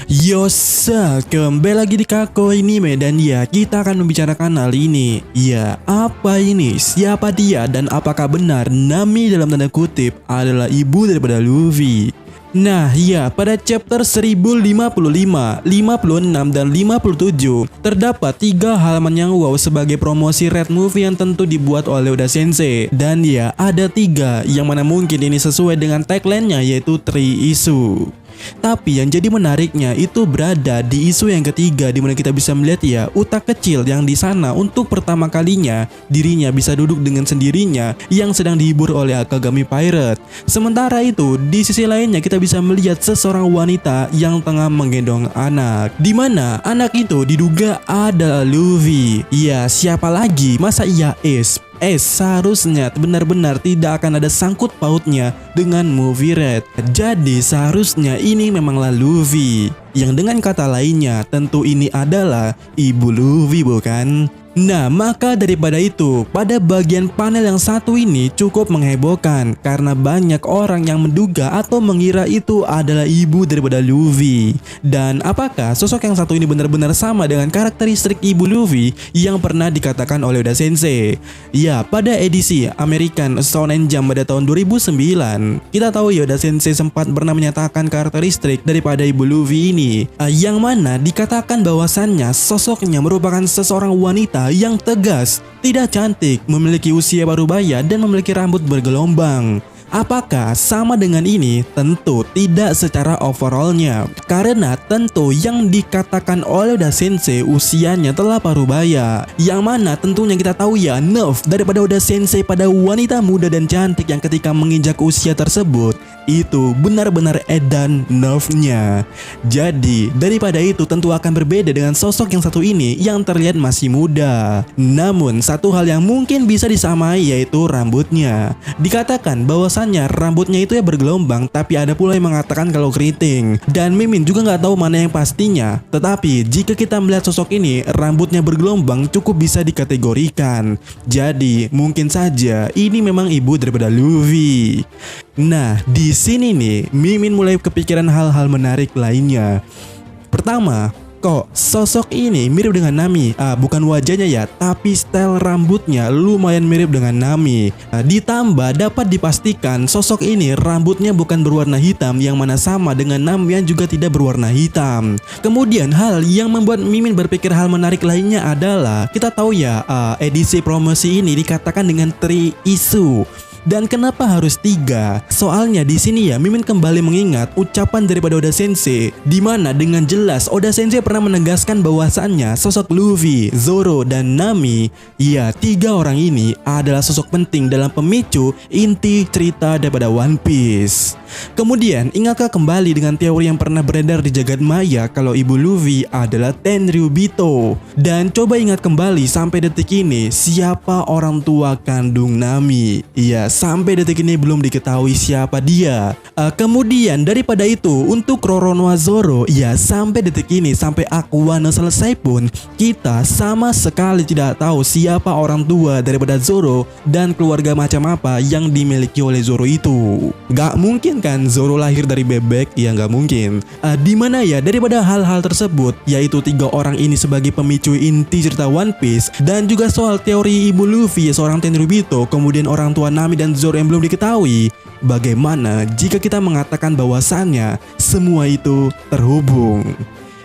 Yosa, kembali lagi di Kako Anime dan ya kita akan membicarakan hal ini. Ya, apa ini? Siapa dia dan apakah benar Nami dalam tanda kutip adalah ibu daripada Luffy? Nah ya, pada chapter 1055, 56, dan 57 terdapat 3 halaman yang wow sebagai promosi Red Movie yang tentu dibuat oleh Oda Sensei. Dan ya, ada 3 yang mana mungkin ini sesuai dengan tagline-nya yaitu 3 issue. Tapi yang jadi menariknya itu berada di isu yang ketiga, dimana kita bisa melihat ya Uta kecil yang di sana untuk pertama kalinya dirinya bisa duduk dengan sendirinya yang sedang dihibur oleh Akagami Pirate. Sementara itu di sisi lainnya kita bisa melihat seseorang wanita yang tengah menggendong anak, dimana anak itu diduga adalah Luffy. Ya, siapa lagi? Masa iya Ace? Seharusnya benar-benar tidak akan ada sangkut pautnya dengan movie Red. Jadi seharusnya ini memanglah Luffy. Yang dengan kata lainnya tentu ini adalah ibu Luffy, bukan? Nah, maka daripada itu, pada bagian panel yang satu ini cukup menghebohkan karena banyak orang yang menduga atau mengira itu adalah ibu daripada Luffy. Dan apakah sosok yang satu ini benar-benar sama dengan karakteristik ibu Luffy yang pernah dikatakan oleh Oda Sensei? Ya, pada edisi American Shonen Jump pada tahun 2009, kita tahu ya Oda Sensei sempat pernah menyatakan karakteristik daripada ibu Luffy ini, yang mana dikatakan bahwasannya sosoknya merupakan seseorang wanita yang tegas, tidak cantik, memiliki usia parubaya dan memiliki rambut bergelombang. Apakah sama dengan ini? Tentu tidak secara overallnya, karena tentu yang dikatakan oleh Oda Sensei usianya telah parubaya, yang mana tentunya kita tahu ya nerf daripada Oda Sensei pada wanita muda dan cantik yang ketika menginjak usia tersebut itu benar-benar edan nerfnya. Jadi daripada itu tentu akan berbeda dengan sosok yang satu ini yang terlihat masih muda. Namun satu hal yang mungkin bisa disamai yaitu rambutnya. Dikatakan bahwasannya rambutnya itu ya bergelombang, tapi ada pula yang mengatakan kalau keriting. Dan Mimin juga nggak tahu mana yang pastinya. Tetapi jika kita melihat sosok ini rambutnya bergelombang cukup bisa dikategorikan. Jadi mungkin saja ini memang ibu daripada Luffy. Nah, di sini nih Mimin mulai kepikiran hal-hal menarik lainnya. Pertama, kok sosok ini mirip dengan Nami? Bukan wajahnya ya, tapi style rambutnya lumayan mirip dengan Nami. Ditambah dapat dipastikan sosok ini rambutnya bukan berwarna hitam yang mana sama dengan Nami yang juga tidak berwarna hitam. Kemudian hal yang membuat Mimin berpikir hal menarik lainnya adalah kita tahu ya edisi promosi ini dikatakan dengan 3 issue. Dan kenapa harus 3? Soalnya di sini ya Mimin kembali mengingat ucapan daripada Oda Sensei, di mana dengan jelas Oda Sensei pernah menegaskan bahwasannya sosok Luffy, Zoro, dan Nami, ya 3 orang ini adalah sosok penting dalam pemicu inti cerita daripada One Piece. Kemudian ingatkah kembali dengan teori yang pernah beredar di jagat maya kalau ibu Luffy adalah Tenryubito? Dan coba ingat kembali sampai detik ini siapa orang tua kandung Nami? Iya, sampai detik ini belum diketahui siapa dia. Kemudian daripada itu untuk Roronoa Zoro, ya sampai detik ini sampai Aquano selesai pun kita sama sekali tidak tahu siapa orang tua daripada Zoro dan keluarga macam apa yang dimiliki oleh Zoro itu. Gak mungkin kan Zoro lahir dari bebek? Ya gak mungkin. Dimana ya daripada hal-hal tersebut, yaitu 3 orang ini sebagai pemicu inti cerita One Piece, dan juga soal teori ibu Luffy seorang Tenryubito, kemudian orang tua Nami dan Zoro yang belum diketahui. Bagaimana jika kita mengatakan bahwasannya semua itu terhubung?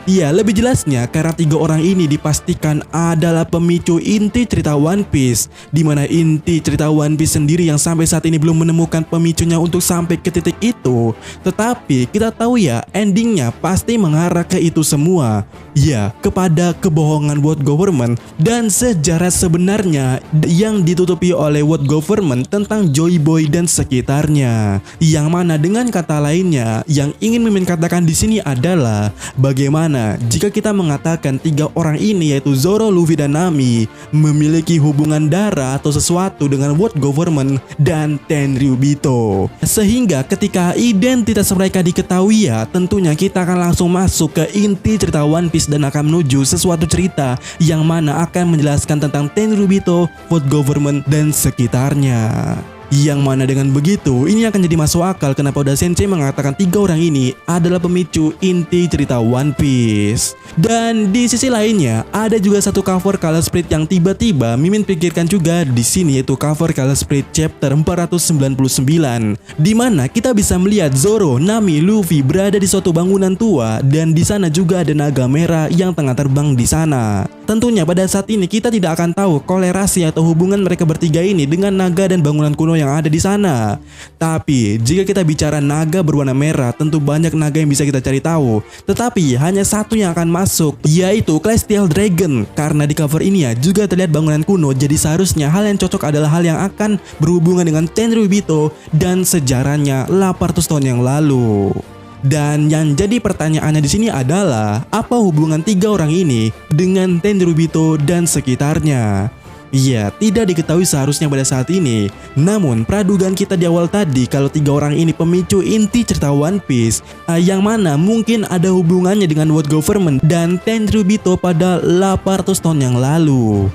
Ya, lebih jelasnya karena 3 orang ini dipastikan adalah pemicu inti cerita One Piece, dimana inti cerita One Piece sendiri yang sampai saat ini belum menemukan pemicunya untuk sampai ke titik itu. Tetapi kita tahu ya endingnya pasti mengarah ke itu semua. Ya, kepada kebohongan world government dan sejarah sebenarnya yang ditutupi oleh world government tentang Joy Boy dan sekitarnya. Yang mana dengan kata lainnya yang ingin Mimin katakan di sini adalah bagaimana jika kita mengatakan 3 orang ini yaitu Zoro, Luffy, dan Nami memiliki hubungan darah atau sesuatu dengan world government dan Tenryubito, sehingga ketika identitas mereka diketahui ya tentunya kita akan langsung masuk ke inti cerita One Piece dan akan menuju sesuatu cerita yang mana akan menjelaskan tentang Tenryubito, world government, dan sekitarnya. Yang mana dengan begitu, ini akan jadi masuk akal kenapa Oda Sensei mengatakan 3 orang ini adalah pemicu inti cerita One Piece. Dan di sisi lainnya, ada juga satu cover Color Split yang tiba-tiba Mimin pikirkan juga di sini, yaitu cover Color Split chapter 499, di mana kita bisa melihat Zoro, Nami, Luffy berada di suatu bangunan tua dan di sana juga ada naga merah yang tengah terbang di sana. Tentunya pada saat ini kita tidak akan tahu kolerasi atau hubungan mereka bertiga ini dengan naga dan bangunan kuno yang ada di sana. Tapi jika kita bicara naga berwarna merah, tentu banyak naga yang bisa kita cari tahu. Tetapi hanya satu yang akan masuk, yaitu Celestial Dragon. Karena di cover ini ya juga terlihat bangunan kuno, jadi seharusnya hal yang cocok adalah hal yang akan berhubungan dengan Tenryubito dan sejarahnya 800 tahun yang lalu. Dan yang jadi pertanyaannya di sini adalah apa hubungan 3 orang ini dengan Tenryubito dan sekitarnya? Iya, tidak diketahui seharusnya pada saat ini. Namun, pradugaan kita di awal tadi kalau 3 orang ini pemicu inti cerita One Piece, yang mana mungkin ada hubungannya dengan World Government dan Tenryubito pada 800 tahun yang lalu.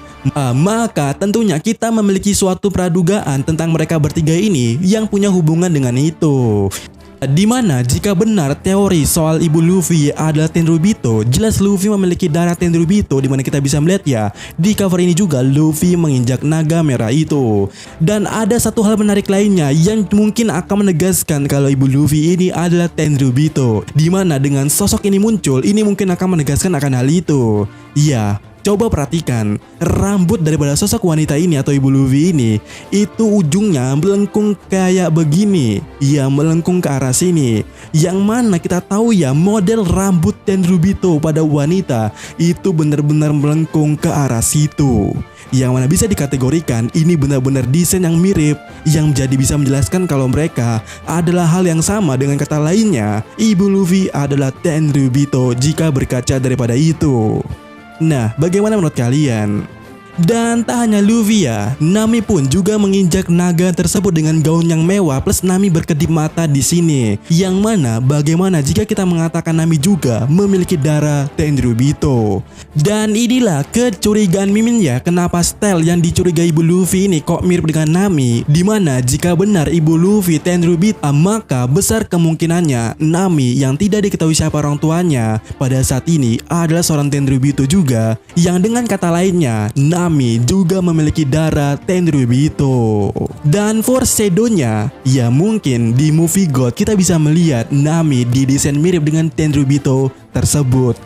Maka tentunya kita memiliki suatu pradugaan tentang mereka bertiga ini yang punya hubungan dengan itu. Dimana jika benar teori soal ibu Luffy adalah Tenryubito, jelas Luffy memiliki darah Tenryubito, dimana kita bisa melihat ya di cover ini juga Luffy menginjak naga merah itu. Dan ada satu hal menarik lainnya yang mungkin akan menegaskan kalau ibu Luffy ini adalah Tenryubito, dimana dengan sosok ini muncul, ini mungkin akan menegaskan akan hal itu. Iya, coba perhatikan rambut daripada sosok wanita ini atau ibu Luffy ini, itu ujungnya melengkung kayak begini. Ya, melengkung ke arah sini. Yang mana kita tahu ya model rambut Tenryubito pada wanita itu benar-benar melengkung ke arah situ. Yang mana bisa dikategorikan ini benar-benar desain yang mirip, yang jadi bisa menjelaskan kalau mereka adalah hal yang sama. Dengan kata lainnya, ibu Luffy adalah Tenryubito jika berkaca daripada itu. Nah, bagaimana menurut kalian? Dan tak hanya Luffy ya, Nami pun juga menginjak naga tersebut dengan gaun yang mewah plus Nami berkedip mata di sini. Yang mana bagaimana jika kita mengatakan Nami juga memiliki darah Tenryubito. Dan inilah kecurigaan Mimin ya, kenapa style yang dicurigai ibu Luffy ini kok mirip dengan Nami. Dimana jika benar ibu Luffy Tenryubito, maka besar kemungkinannya Nami yang tidak diketahui siapa orang tuanya pada saat ini adalah seorang Tenryubito juga. Yang dengan kata lainnya, Nami juga memiliki darah Tenryubito. Dan foreshadow-nya, ya mungkin di movie God kita bisa melihat Nami didesain mirip dengan Tenryubito tersebut.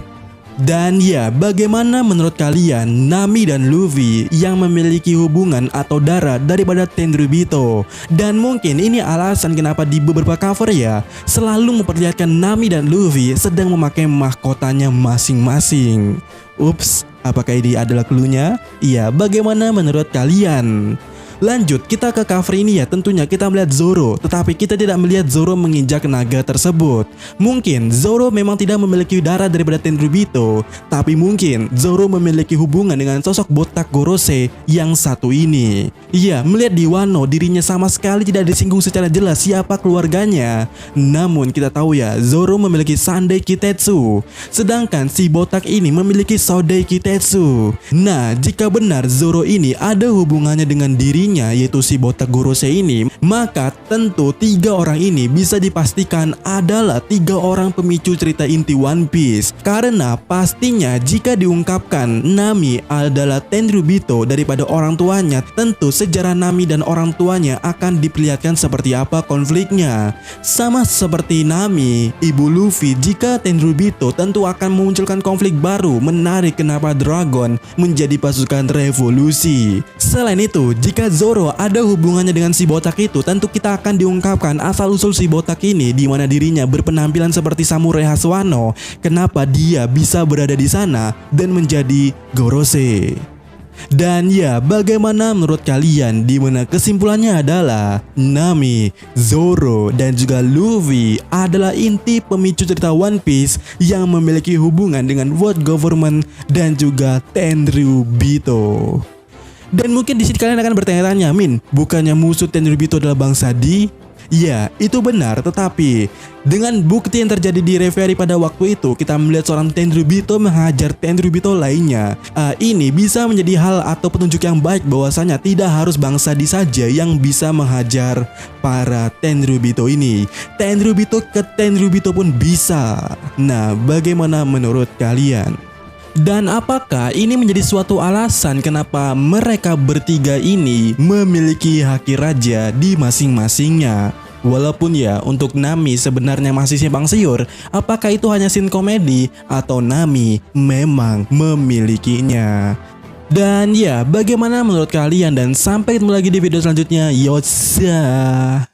Dan ya, bagaimana menurut kalian Nami dan Luffy yang memiliki hubungan atau darah daripada Tenryubito? Dan mungkin ini alasan kenapa di beberapa cover ya selalu memperlihatkan Nami dan Luffy sedang memakai mahkotanya masing-masing. Ups, apakah ini adalah clue-nya? Iya, bagaimana menurut kalian? Lanjut, kita ke cover ini ya, tentunya kita melihat Zoro, tetapi kita tidak melihat Zoro menginjak naga tersebut. Mungkin Zoro memang tidak memiliki darah daripada Tenryubito, tapi mungkin Zoro memiliki hubungan dengan sosok botak Gorosei yang satu ini. Iya, melihat di Wano dirinya sama sekali tidak disinggung secara jelas siapa keluarganya. Namun kita tahu ya, Zoro memiliki Sandai Kitetsu, sedangkan si botak ini memiliki Sodai Kitetsu. Nah, jika benar Zoro ini ada hubungannya dengan dirinya, yaitu si botak Gorosei ini, maka tentu 3 orang ini bisa dipastikan adalah 3 orang pemicu cerita inti One Piece. Karena pastinya jika diungkapkan Nami adalah Tenryubito daripada orang tuanya, tentu sejarah Nami dan orang tuanya akan diperlihatkan seperti apa konfliknya. Sama seperti Nami, ibu Luffy, jika Tenryubito tentu akan memunculkan konflik baru, menarik kenapa Dragon menjadi pasukan revolusi. Selain itu, jika Zoro ada hubungannya dengan si botak itu, tentu kita akan diungkapkan asal-usul si botak ini, di mana dirinya berpenampilan seperti samurai khas Wano. Kenapa dia bisa berada di sana dan menjadi Gorosei? Dan ya, bagaimana menurut kalian? Dimana kesimpulannya adalah Nami, Zoro, dan juga Luffy adalah inti pemicu cerita One Piece yang memiliki hubungan dengan World Government dan juga Tenryubito. Dan mungkin di sini kalian akan bertanya-tanya, Min, bukannya musuh Tenryubito adalah Bang Sadi? Ya, itu benar, tetapi dengan bukti yang terjadi di Reverie pada waktu itu, kita melihat seorang Tenryubito menghajar Tenryubito lainnya. Ini bisa menjadi hal atau petunjuk yang baik bahwasanya tidak harus bangsa D saja yang bisa menghajar para Tenryubito ini. Tenryubito ke Tenryubito pun bisa. Nah, bagaimana menurut kalian? Dan apakah ini menjadi suatu alasan kenapa mereka bertiga ini memiliki haki raja di masing-masingnya? Walaupun ya untuk Nami sebenarnya masih simpang siur apakah itu hanya scene komedi atau Nami memang memilikinya. Dan ya, bagaimana menurut kalian, dan sampai ketemu lagi di video selanjutnya. Yotsa.